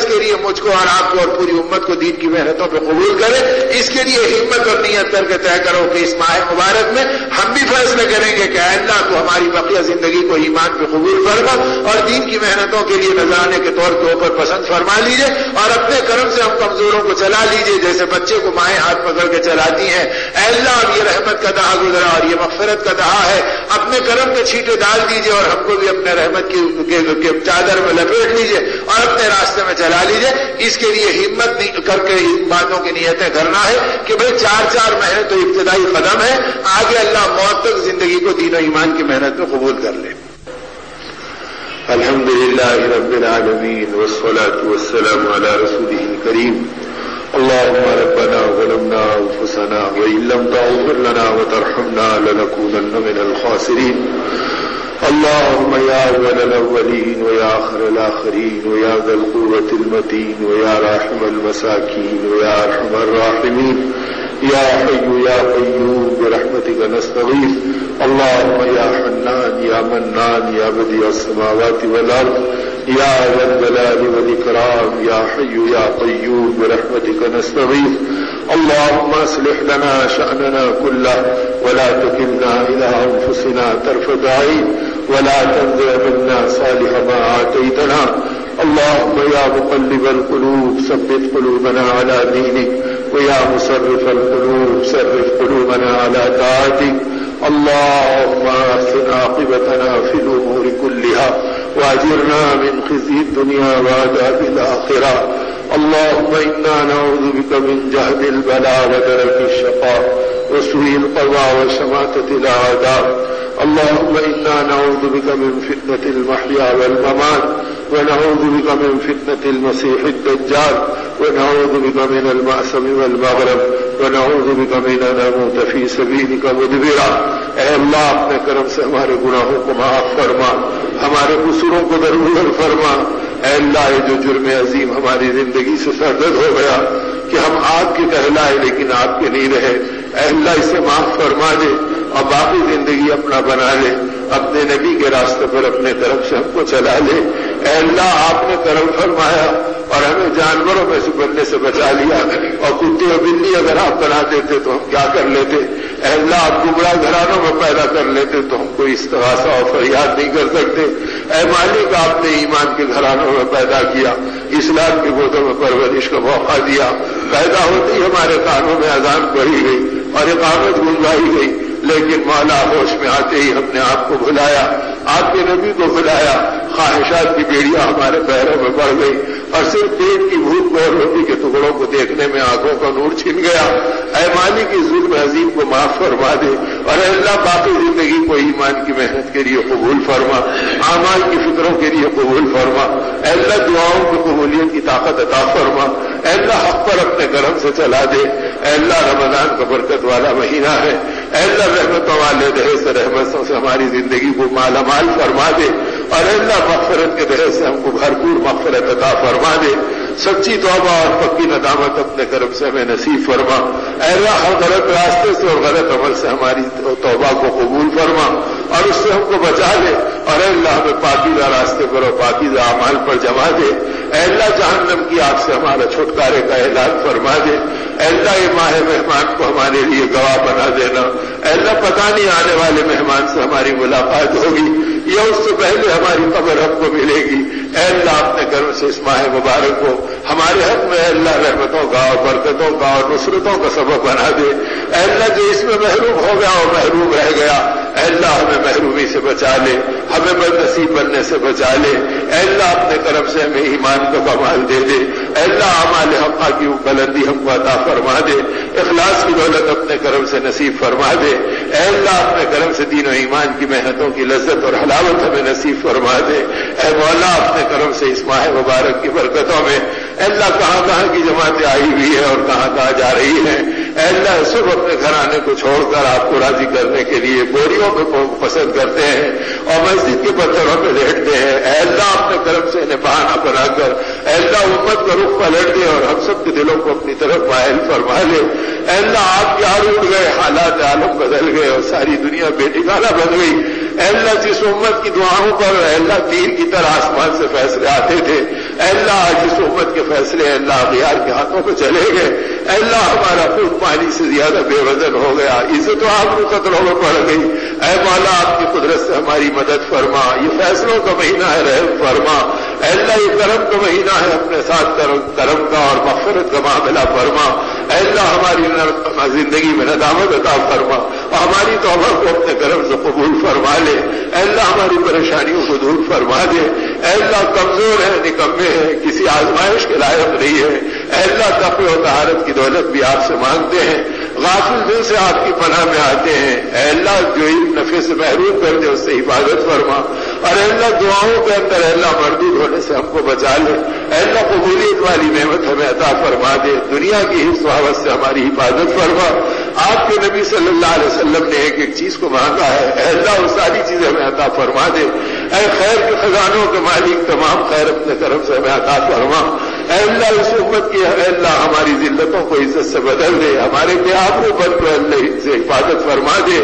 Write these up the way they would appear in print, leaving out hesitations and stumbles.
اس کے لیے مجھ کو اور آپ کو اور پوری امت کو دین کی محنتوں پہ قبول کرے. اس کے لیے ہمت اور نیت کر کے طے کرو کہ اس ماہ مبارک میں ہم بھی فیصلے کریں گے کہ اے اللہ تو ہماری بقیہ زندگی کو ایمان پہ قبول فرما اور دین کی محنتوں کے لیے نذرانے کے طور کے اوپر پسند فرما لیجیے اور اپنے کرم سے ہم کمزوروں کو چلا لیجیے جیسے بچے کو مائیں ہاتھ پکڑ کے چلاتی ہیں. اے اللہ اب یہ رحمت کا دہا گزرا اور یہ مغفرت کا دہا ہے, اپنے کرم کے چھینٹے ڈال دیجیے اور ہم کو بھی اپنے رحمت کی چادر میں لپیٹ لیجیے اور اپنے راستے میں چلا لیجیے. اس کے لیے ہمت کر کے ان باتوں کی نیتیں کرنا ہے کہ بھئی 4 مہینے تو ابتدائی قدم ہے, آگے اللہ موت تک زندگی کو دین و ایمان کی محنت میں قبول کر لے. الحمد لله رب العالمين والصلاة والسلام على رسوله الكريم. اللهم ربنا ظلمنا أنفسنا وإن لم تغفر لنا وترحمنا لنكونن من الخاسرين. اللهم يا أول الأولين ويا آخر الآخرين ويا ذا القوة المتين ويا راحم المساكين ويا أرحم الراحمين يا حي يا قيوم برحمتك نستغيث. اللهم يا حنان يا منان يا بديع السماوات والأرض يا ذا الجلال والإكرام يا حي يا قيوم برحمتك نستغيث. اللهم اصلح لنا شأننا كله ولا تكلنا إلى أنفسنا طرفة عين ولا تنزع منا صالح ما آتيتنا. اللهم يا مقلب القلوب ثبت قلوبنا على دينك ويا مصرف القلوب صرف قلوبنا على طاعتك. اللهم احسن عاقبتنا في الأمور كلها واجرنا من خزي الدنيا وعذاب الآخرة. اللهم إنا نعوذ بك من جهد البلاء ودرك الشقاء وسوء القضاء وشماتة الأعداء. اللهم إنا نعوذ بك من فتنة المحيا والممات ونعوذ بك من فتنة المسيح الدجال ونعوذ بك من المأثم والمغرب ونعوذ بك من أن نموت في سبيلك مدبرا. اے اللہ اپنے کرم سے ہمارے گناہوں کو معاف فرما, ہمارے قصوروں کو درگزر فرما. اے اللہ یہ جو جرم عظیم ہماری زندگی سے سرزد ہو گیا کہ ہم آپ کے کہلائے لیکن آپ کے نہیں رہے, اے اللہ اسے معاف فرما دے اور باقی زندگی اپنا بنا لے, اپنے نبی کے راستے پر اپنے طرف سے ہم کو چلا لے. اے اللہ آپ نے کرم فرمایا اور ہمیں جانوروں میں سے بننے سے بچا لیا, اور کتے اور بلی اگر آپ بنا دیتے تو ہم کیا کر لیتے. اے اللہ آپ گمراہ گھرانوں میں پیدا کر لیتے تو ہم کوئی استغاثہ اور فریاد نہیں کر سکتے. اے مالک آپ نے ایمان کے گھرانوں میں پیدا کیا, اسلام کے گودوں میں پرورش کا موقع دیا, پیدا ہوتی ہمارے کانوں میں اذان پڑھی گئی اور اقامت گنجائی گئی, لیکن مولا ہوش میں آتے ہی ہم نے آپ کو بلایا, آپ کے نبی کو بلایا, خواہشات کی بیڑیاں ہمارے پیروں میں بڑھ گئی اور صرف پیٹ کی بھوک کو اور روٹی کے ٹکڑوں کو دیکھنے میں آنکھوں کا نور چھن گیا. اے مالک کی ظلم عظیم کو معاف فرما دے اور اے اللہ باقی زندگی کو ایمان کی محنت کے لیے قبول فرما, اعمال کی فکروں کے لیے قبول فرما. اے اللہ دعاؤں کی قبولیت کی طاقت عطا فرما. اے اللہ حق پر اپنے کرم سے چلا دے. اے اللہ رمضان کا برکت والا مہینہ ہے, اے اللہ رحمتوں والے دہے سے رحمتوں سے ہماری زندگی کو مالا مال فرما دے اور اے اللہ مغفرت کے دہے سے ہم کو بھرپور مغفرت عطا فرما دے. سچی توبہ اور پکی ندامت اپنے کرم سے ہمیں نصیب فرما. اے اللہ ہر غلط راستے سے اور غلط عمل سے ہماری توبہ کو قبول فرما اور اس سے ہم کو بچا لے اور اے اللہ ہمیں پاکیزہ راستے پر اور پاکیزہ اعمال پر جما دے. اے اللہ جہنم کی آگ سے ہمارا چھٹکارے کا اعلان فرما دے. اے اللہ یہ ماہ مہمان کو ہمارے لیے گواہ بنا دینا. اے اللہ پتہ نہیں آنے والے مہمان سے ہماری ملاقات ہوگی یا اس سے پہلے ہماری قبر ہم کو ملے گی. اے اللہ اپنے کرم سے اس ماہ مبارک کو ہمارے حق میں اے اللہ رحمتوں کا اور برکتوں کا اور نصرتوں کا سبب بنا دے. اے اللہ جو اس میں محروم ہو گیا اور محروم رہ گیا, اے اللہ ہمیں محرومی سے بچا لے, ہمیں بد نصیب بننے سے بچا لے. اے اللہ اپنے کرم سے ہمیں ایمان کا کمال دے دے. اے اللہ اعمال حقہ کی بلندی ہم کو عطا فرما دے, اخلاص کی دولت اپنے کرم سے نصیب فرما دے. اے اللہ اپنے کرم سے دین و ایمان کی محنتوں کی لذت اور حلاوت ہمیں نصیب فرما دے. اے مولا اپنے کرم سے اس ماہ مبارک کی برکتوں میں اے اللہ کہاں کہاں کی جماعتیں آئی ہوئی ہیں اور کہاں کہاں جا رہی ہیں, اے اللہ سب اپنے گھرانے کو چھوڑ کر آپ کو راضی کرنے کے لیے بوریوں کو پسند کرتے ہیں اور مسجد کے پتھروں پہ لیٹتے ہیں. اے اللہ اپنے کرم سے انہیں بہانہ بنا کر اے اللہ امت کا رخ پلٹ دے اور ہم سب کے دلوں کو اپنی طرف مائل فرما لے. اے اللہ آپ کے آر اٹھ گئے, حالات عالم بدل گئے اور ساری دنیا بے ٹھکانہ بن گئی. اے اللہ جس امت کی دعاؤں پر اے اللہ تیر کی طرح آسمان سے فیصلے آتے تھے, اے اللہ جس امت کے فیصلے اللہ اغیار کے ہاتھوں پہ چلے گئے، اے اللہ ہمارا خون پانی سے زیادہ بے وزن ہو گیا، عزت و آبرو خطروں میں پڑ گئی، اے مولا آپ کی قدرت سے ہماری مدد فرما، یہ فیصلوں کا مہینہ ہے رحم فرما، اے اللہ یہ کرم کا مہینہ ہے اپنے ساتھ کرم کا اور مغفرت کا معاملہ فرما، اے اللہ ہماری زندگی میں ندامت عطا فرما اور ہماری توبہ کو اپنے کرم سے قبول فرما لے، اے اللہ ہماری پریشانیوں کو دور فرما دے، اے اللہ کمزور ہے نکمے ہیں کسی آزمائش کے لائق نہیں ہے، اے اللہ تقوی و طہارت کی دولت بھی آپ سے مانگتے ہیں، غافل دل سے آپ کی پناہ میں آتے ہیں، اے اللہ جو نفع سے محروم کر دے اس سے حفاظت فرما، اور اے اللہ دعاؤں کے اندر اے اللہ مردود ہونے سے ہم کو بچا لے، اے اللہ قبولیت والی نعمت ہمیں عطا فرما دے، دنیا کی حفظ و حوث سے ہماری حفاظت فرما، آپ کے نبی صلی اللہ علیہ وسلم نے ایک ایک چیز کو مانگا ہے، اے اللہ وہ ساری چیزیں ہمیں عطا فرما دے، اے خیر کے خزانوں کے مالک تمام خیر اپنے طرف سے ہمیں عطا فرما، اے اللہ اس امت کی اے اللہ ہماری ذلتوں کو عزت سے بدل دے، ہمارے آبرو پر کو اللہ سے حفاظت فرما دے،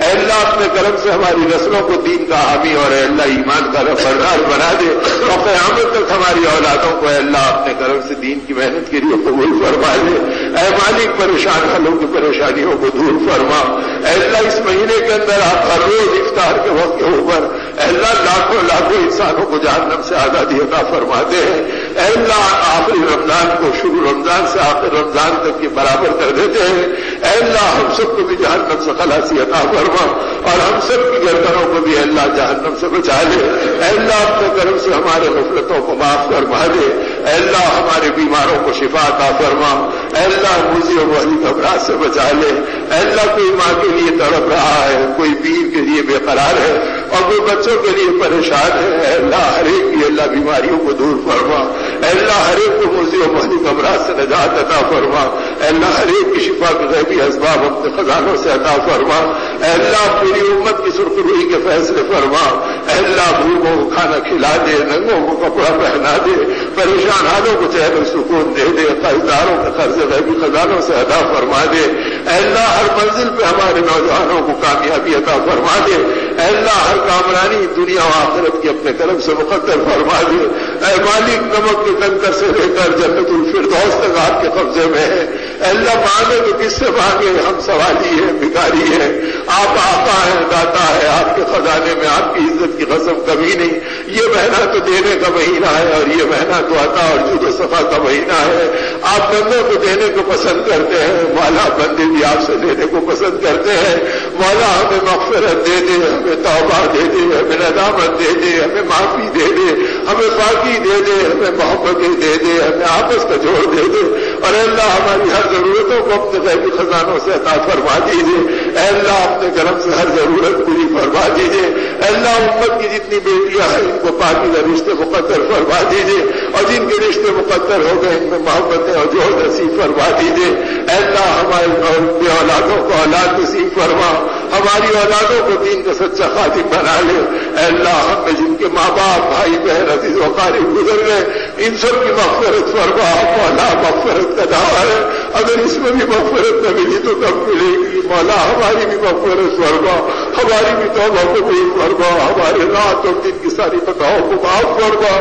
اے اللہ اپنے کرم سے ہماری نسلوں کو دین کا حامی اور اے اللہ ایمان کا رفردار بنا دے، اور قیامت تک ہماری اولادوں کو اے اللہ اپنے کرم سے دین کی محنت کے لیے قبول فرما دے، اے مالک پریشان حالوں کی پریشانیوں کو دور فرما، اے اللہ اس مہینے کے اندر آپ ہر روز افطار کے وقت کے اوپر اے اللہ لاکھوں لاکھوں انسانوں کو جہنم سے آزادی عطا فرماتے ہیں، اے اللہ آخری رمضان کو شروع رمضان سے آخر رمضان تک کے برابر کر دیتے ہیں، اے اللہ ہم سب کو بھی جہنم سے خلاصی عطا فرما اور ہم سب کی گردنوں کو بھی اللہ جہنم سے بچا لے، اے اللہ اپنے کرم سے ہمارے غفلتوں کو معاف فرما دے، اے اللہ ہمارے بیماروں کو شفا عطا فرما، اے اللہ موذی و مہلک امراض سے بچا لے، اے اللہ کوئی ماں کے لیے تڑپ رہا ہے، کوئی بیوی کے لیے بے قرار ہے اور کوئی بچوں کے لیے پریشان ہے، اے اللہ ہر ایک کی اللہ بیماریوں کو دور فرما، اے اللہ ہر ایک کو موذی و مہلک امراض سے نجات عطا فرما، اے اللہ ہر ایک کی شفا کے غیبی اسباب اپنے خزانوں سے عطا فرما، اے اللہ پوری امت کی سرخروئی کے فیصلے فرما، اے اللہ بھوکوں کو کھانا کھلا دے، ننگوں کو کپڑا پہنا دے، پریشان حالوں کو چہر و سکون دے دے، قرضداروں کے قرض غیبی خزانوں سے عطا فرما دے، اے اللہ ہر منزل پہ ہمارے نوجوانوں کو کامیابی عطا فرما دے، اے اللہ ہر کامرانی دنیا و آخرت کی اپنے کرم سے مقدر فرما دے، اے مالک نمک کے کنکر سے لے کر جنت الفردوس تک آپ کے قبضے میں ہے، اے اللہ مانگے تو کس سے مانگے، ہم سوالی ہیں بھکاری ہیں، آپ آقا ہیں داتا ہے، آپ کے خزانے میں آپ کی عزت کی قسم کبھی نہیں، یہ مہینہ تو دینے کا مہینہ ہے اور یہ مہینہ تو عطا اور جود و صفا کا مہینہ ہے، آپ بندوں کو دینے کو پسند کرتے ہیں، مولا بندے بھی آپ سے دینے کو پسند کرتے ہیں، مولا ہمیں مغفرت دے دے، ہمیں توبہ دے دے، ہمیں ندامت دے دے، ہمیں معافی دے دے، ہمیں پاکی دے دے، ہمیں محبتیں دے دے، ہمیں آپس کا جوڑ دے دے، اور اے اللہ ہماری ہر ضرورتوں کو اپنے غیبی خزانوں سے عطا فرما دیجیے، اے اللہ اپنے کرم سے ہر ضرورت پوری فرما دیجیے، اے اللہ امت کی جتنی بیٹیاں ہیں ان کو پاکیزہ رشتے مقدر فرما دیجیے، اور جن کے رشتے مقدر ہو گئے ان میں محبتیں اور جوڑ نصیب فرما دیجیے، اے اللہ ہماری اولادوں کو اولاد نصیب فرما، ہماری اولادوں کو دین کا سچا خادم بنا لے، اے اللہ ہم میں جن کے ماں باپ بھائی بہن عزیز و قارب گزر گئے ان سب کی مغفرت فرما، مولا مغفرت کا دعویٰ ہے، اگر اس میں بھی مغفرت نہ ملی تو کب ملے گی، مولا ہماری بھی مغفرت فرما، ہماری بھی توبہ قبول فرما، ہمارے رات اور دن کی ساری خطاؤں کو معاف فرما،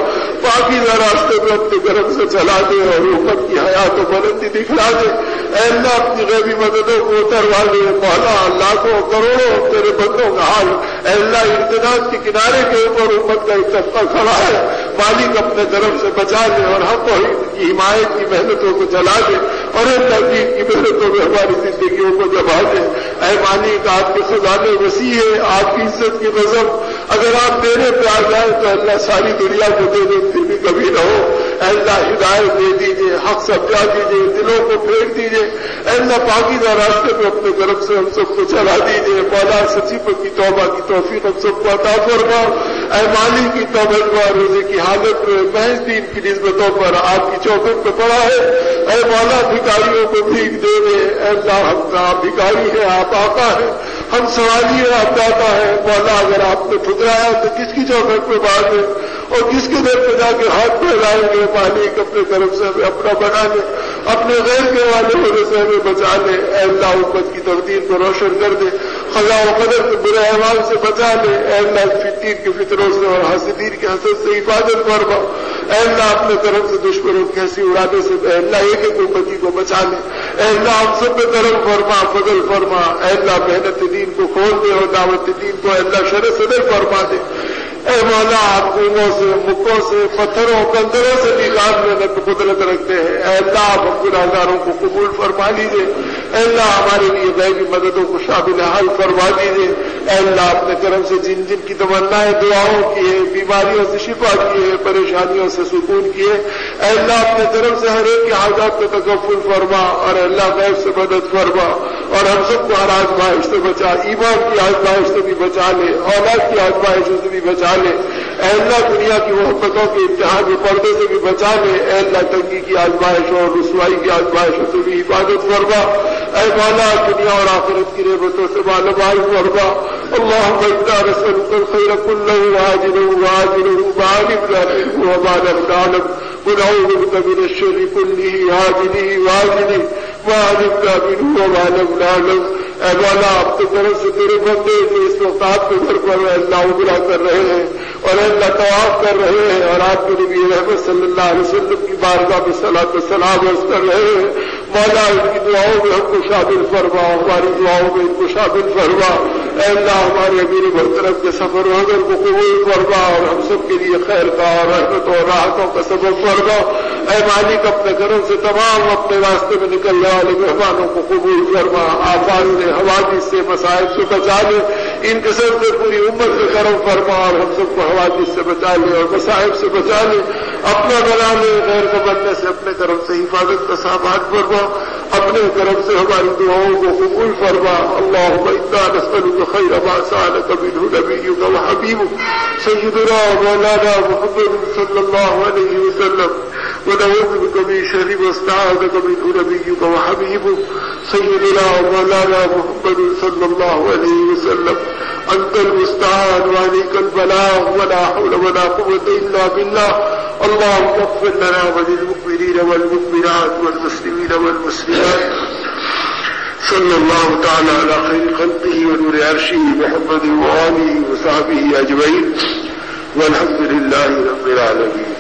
پاکیزہ راستے میں اپنے کرم سے چلا دے اور امت کی حیات و بلندی دکھلا دے، اے اللہ اپنی غیبی مددوں کو اتروا دے، مولا لاکھوں کروڑوں تیرے بندوں کا حال اے اللہ امتداد کے کنارے کے اوپر امت کا ایک طبقہ کھڑا ہے، مالک اپنے طرف سے بچا لے اور ہم کو کی حمایت کی محنتوں کو چلا دے اور اے تحقیق کی محنتوں میں ہماری زندگیوں کو دبا دے، اے مالک آپ کے خزانے وسیع ہے، آپ کی عزت کی نظم اگر آپ دینے پہ آ جائیں تو اللہ ساری دنیا کو دے دے پھر بھی کبھی نہ ہو، اے اللہ ہدایت دے دیجیے، حق سمجھا دیجیے، دلوں کو پھیر دیجیے، اے اللہ پاکیزہ راستے پہ اپنے طرف سے ہم سب کو چلا دیجیے، مولا سچی پر کی توبہ کی توفیق ہم سب کو عطا فرما، اے مالک کی توبہ روزے کی حالت میں محض دین کی نسبتوں پر آپ کی چوکھٹ پہ پڑا ہے، اے مولا بھکاریوں کو بھیک دے دے، اے اللہ ہم آپ بھکاری ہیں، آپ آقا ہیں، ہم سوالی ہیں، آپ داتا ہے، مولا اگر آپ نے ٹھکرایا تو کس کی چوکھٹ پہ باندھ دے اور کس کے دیر پہ جا کے ہاتھ پھیلائیں گے، مالک اپنے طرف سے ہمیں اپنا بنا لے، اپنے غیر کے والے ہونے سے ہمیں بچا لے، اے اللہ امت کی تقدیر کو روشن کر دے، قضاء و قدر کے برے احوال سے بچا لے، اے اللہ فتین کے فتنوں سے اور حاسدین کے حسد سے حفاظت فرما، اے اللہ اپنے طرف سے دشمنوں کی ہنسی اڑانے سے اے اللہ ایک ایک امتی کو بچا لے، اے اللہ ہم سب پہ کرم فرما، فضل فرما، اے اللہ محنت دین کو کھول دے اور دعوت دین کو اے اللہ شرع صدر فرما دے، اے مولا آپ کنویں سے مکوں سے پتھروں کندروں سے نکالنے میں قدرت رکھتے ہیں، اے اللہ آپ ہم گناہگاروں کو قبول فرما لیجیے، اے اللہ ہمارے لیے غیبی مددوں کو شامل حل فرما دیجیے، اے اللہ اپنے کرم سے جن جن کی تمنائیں دعاؤں کی ہے، بیماریوں سے شفا کی ہے، پریشانیوں سے سکون کی ہے، اے اللہ اپنے طرف سے ہر ایک کی حاجات کو تکفل فرما اور اے اللہ غیب سے مدد فرما اور ہم سب کو ہر آزمائش سے بچا، ایمان کی آزمائش سے بھی بچا لے، اولاد کی آزمائشوں سے بھی بچا لے، اے اللہ دنیا کی محبتوں کے امتحان کے پردے سے بھی بچا لے، اے اللہ تنگی کی آزمائشوں اور رسوائی کی آزمائشوں سے بھی حفاظت فرما، اے مولا دنیا اور آخرت کی نعمتوں سے مالامال فرما، اللهم انا نسألك الخير كله عاجله وآجله ما علمنا منه وما لم نعلم ونعوذ بك من الشر كله عاجله وآجله ما علمنا منه وما لم نعلم، اے مولا آپ کی طرف سے تیرے بندے جو اس وقت آپ کے گھر پر اللہ عمرہ کر رہے ہیں اور اللہ طواف کر رہے ہیں اور آپ کے نبی رحمت صلی اللہ علیہ وسلم کی بارگاہ میں صلاۃ و سلام عرض کر رہے ہیں، مولا ان کی دعاؤں میں ہم کو شامل فرما، ہماری دعاؤں میں ان کو شامل فرما، اے اللہ ہمارے امیر محترم کے سفر و حضر کو قبول فرما اور ہم سب کے لیے خیر کا اور رحمت اور راحتوں کا سبب فرما، اے مالک اپنے گھروں سے تمام اپنے راستے میں نکلنے والے مہمانوں کو قبول فرما، آفات سے حوادث سے مصائب سے بچا لے، ان کے سب سے پوری امت سے کرم فرما اور ہم سب کو حوادث سے بچا لے اور مصائب سے بچا لے، اپنا بنا لے، غیر کو بننے سے اپنے کرم سے حفاظت کا سامان فرما، اپنے کرم سے ہماری دعاؤں کو قبول فرما، اللهم انا نسألك خير ما سألك منه نبيك وحبيبك سيدنا ومولانا محمد صلى الله عليه وسلم، ونعوذ بك من شر ما استعاذك منه نبيك وحبيبك سيدنا ومولانا محمد صلى الله عليه وسلم، أنت المستعان وعليك البلاغ ولا حول ولا قوة إلا بالله، اللهم اغفر لنا وللمؤمنين والمؤمنات والمسلمين والمسلمات، صلى الله تعالى على خير خلقه ونور عرشه محمد وآله وصحبه أجمعين، والحمد لله رب العالمين.